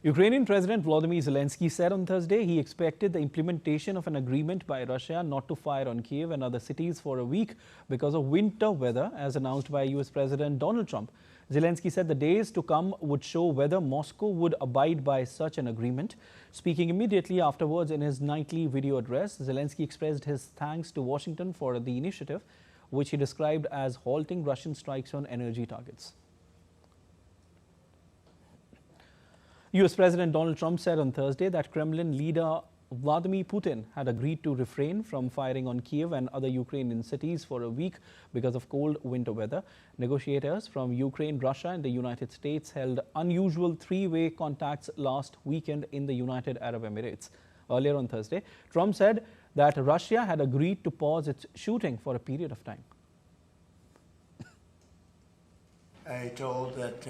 Ukrainian President Volodymyr Zelenskyy said on Thursday he expected the implementation of an agreement by Russia not to fire on Kyiv and other cities for a week because of winter weather, as announced by US President Donald Trump. Zelenskyy said the days to come would show whether Moscow would abide by such an agreement. Speaking immediately afterwards in his nightly video address, Zelenskyy expressed his thanks to Washington for the initiative, which he described as halting Russian strikes on energy targets. US President Donald Trump said on Thursday that Kremlin leader Vladimir Putin had agreed to refrain from firing on Kyiv and other Ukrainian cities for a week because of cold winter weather. Negotiators from Ukraine, Russia and the United States held unusual three-way contacts last weekend in the United Arab Emirates. Earlier on Thursday, Trump said that Russia had agreed to pause its shooting for a period of time. I told that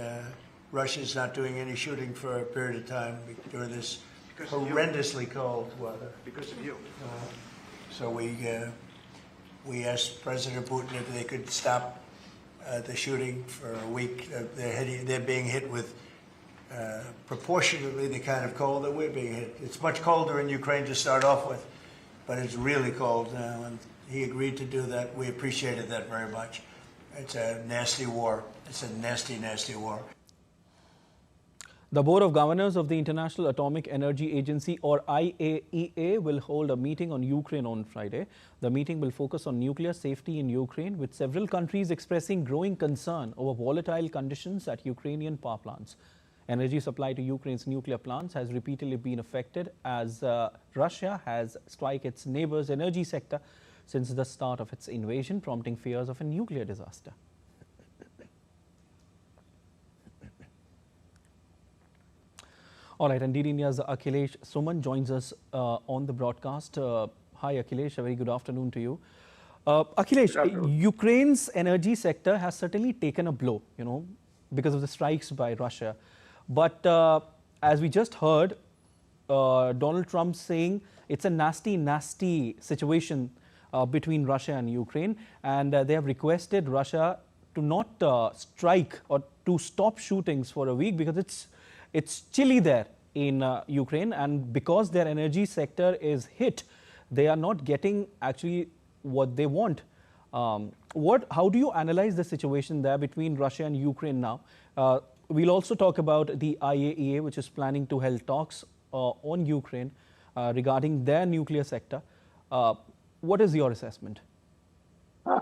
Russia's not doing any shooting for a period of time during this horrendously cold weather. Because of you. So we asked President Putin if they could stop the shooting for a week. They're being hit with proportionately the kind of cold that we're being hit. It's much colder in Ukraine to start off with, but it's really cold now, and he agreed to do that. We appreciated that very much. It's a nasty war. It's a nasty, nasty war. The Board of Governors of the International Atomic Energy Agency, or IAEA, will hold a meeting on Ukraine on Friday. The meeting will focus on nuclear safety in Ukraine, with several countries expressing growing concern over volatile conditions at Ukrainian power plants. Energy supply to Ukraine's nuclear plants has repeatedly been affected as Russia has struck its neighbor's energy sector since the start of its invasion, prompting fears of a nuclear disaster. All right, and DD India's Akhilesh Suman joins us on the broadcast. Hi, Akhilesh. A very good afternoon to you. Akhilesh, Ukraine's energy sector has certainly taken a blow, because of the strikes by Russia. But as we just heard, Donald Trump saying it's a nasty, nasty situation between Russia and Ukraine, and they have requested Russia to not strike or to stop shootings for a week because it's chilly there in Ukraine, and because their energy sector is hit, they are not getting actually what they want. How do you analyze the situation there between Russia and Ukraine now? We'll also talk about the IAEA, which is planning to hold talks on Ukraine regarding their nuclear sector. What is your assessment?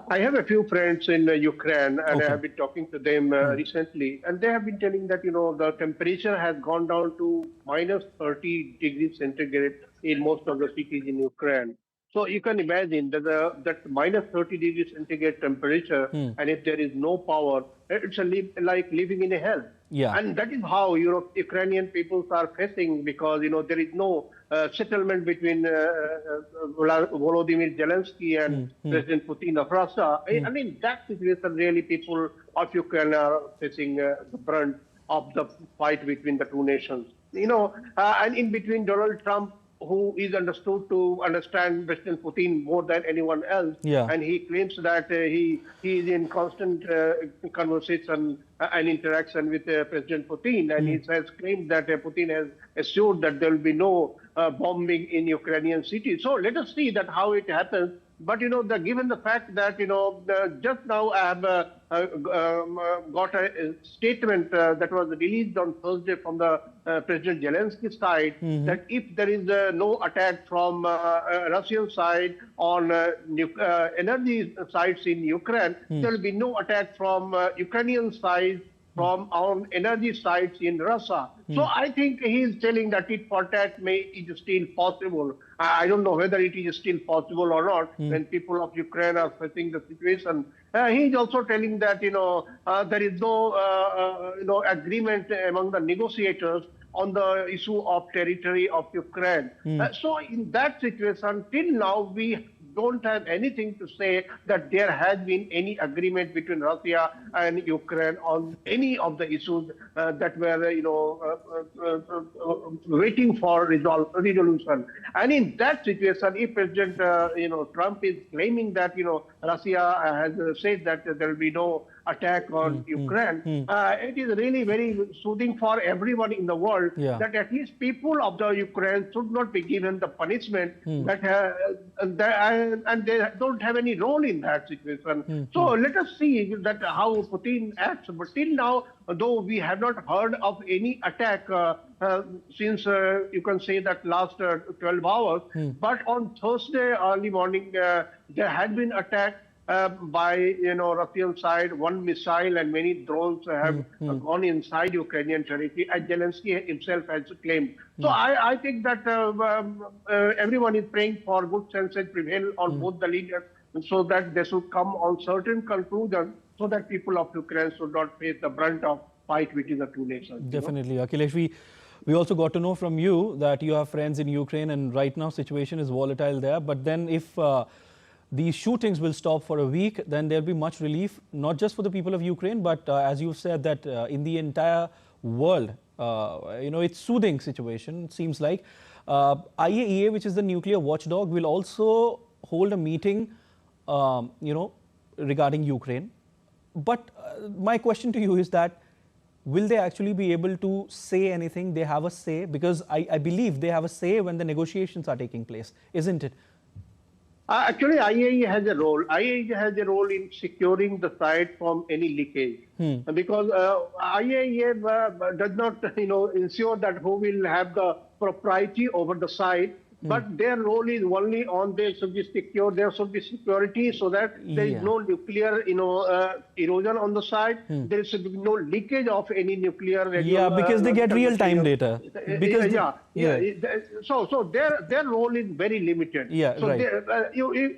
I have a few friends in Ukraine, and I have been talking to them recently, and they have been telling that, the temperature has gone down to minus 30 degrees centigrade in most of the cities in Ukraine. So you can imagine that that minus 30 degrees centigrade temperature, and if there is no power, it's like living in a hell. Yeah. And that is how Ukrainian peoples are facing, because there is no settlement between Volodymyr Zelenskyy and President Putin of Russia. I mean, that situation really people of Ukraine are facing the brunt of the fight between the two nations. And in between Donald Trump, who is understood to understand President Putin more than anyone else. Yeah. And he claims that he is in constant conversation and interaction with President Putin. And he has claimed that Putin has assured that there will be no bombing in Ukrainian cities. So let us see that how it happens. But, given the fact that, just now I have got a statement that was released on Thursday from the President Zelensky side, that if there is no attack from Russian side on energy sites in Ukraine, there will be no attack from Ukrainian side from on energy sites in Russia. So I think he is telling that tit for tat is still possible. I don't know whether it is still possible or not when people of Ukraine are facing the situation. He is also telling that there is no agreement among the negotiators on the issue of territory of Ukraine. So in that situation, till now we don't have anything to say that there has been any agreement between Russia and Ukraine on any of the issues that were, waiting for resolution. And in that situation, if President, Trump is claiming that, Russia has said that there will be no attack on Ukraine, it is really very soothing for everyone in the world that at least people of the Ukraine should not be given the punishment and they don't have any role in that situation. So let us see that how Putin acts. But till now, though we have not heard of any attack since you can say that last 12 hours, but on Thursday early morning there had been attack by Russian side. One missile and many drones have gone inside Ukrainian territory, as Zelenskyy himself has claimed. So I think that everyone is praying for good sense and prevail on both the leaders, so that they should come on certain conclusions, so that people of Ukraine should not face the brunt of fight between the two nations. Definitely. Akhilesh, we also got to know from you that you have friends in Ukraine, and right now situation is volatile there. But then if these shootings will stop for a week, then there'll be much relief, not just for the people of Ukraine, but as you said, that in the entire world, it's soothing situation, it seems like. IAEA, which is the nuclear watchdog, will also hold a meeting, regarding Ukraine. But my question to you is that, will they actually be able to say anything? They have a say, because I believe they have a say when the negotiations are taking place, isn't it? Actually, IAEA has a role. IAEA has a role in securing the site from any leakage, because IAEA does not, ensure that who will have the propriety over the site. But their role is only on there should be secure. There should be security, so that there is no nuclear, erosion on the site. There should be no leakage of any nuclear. Because they get real-time data. Because So their role is very limited. So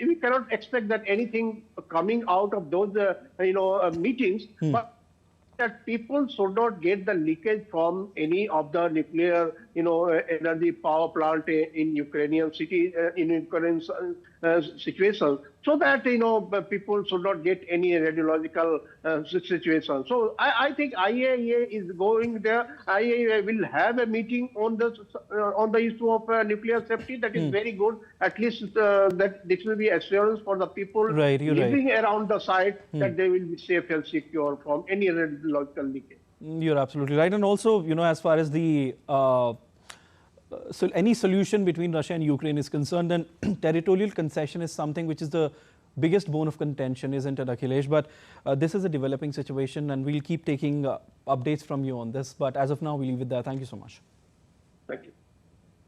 we cannot expect that anything coming out of those meetings, but that people should not get the leakage from any of the nuclear, energy power plant in Ukrainian city, in Ukrainian situation, so that, people should not get any radiological situation. So I think IAEA is going there. IAEA will have a meeting on the issue of nuclear safety. That is very good. At least that this will be assurance for the people living around the site that they will be safe and secure from any radiological leakage. You're absolutely right. And also, as far as the so any solution between Russia and Ukraine is concerned, then territorial concession is something which is the biggest bone of contention, isn't it, Akhilesh? But this is a developing situation, and we'll keep taking updates from you on this. But as of now, we'll leave it there. Thank you so much. Thank you.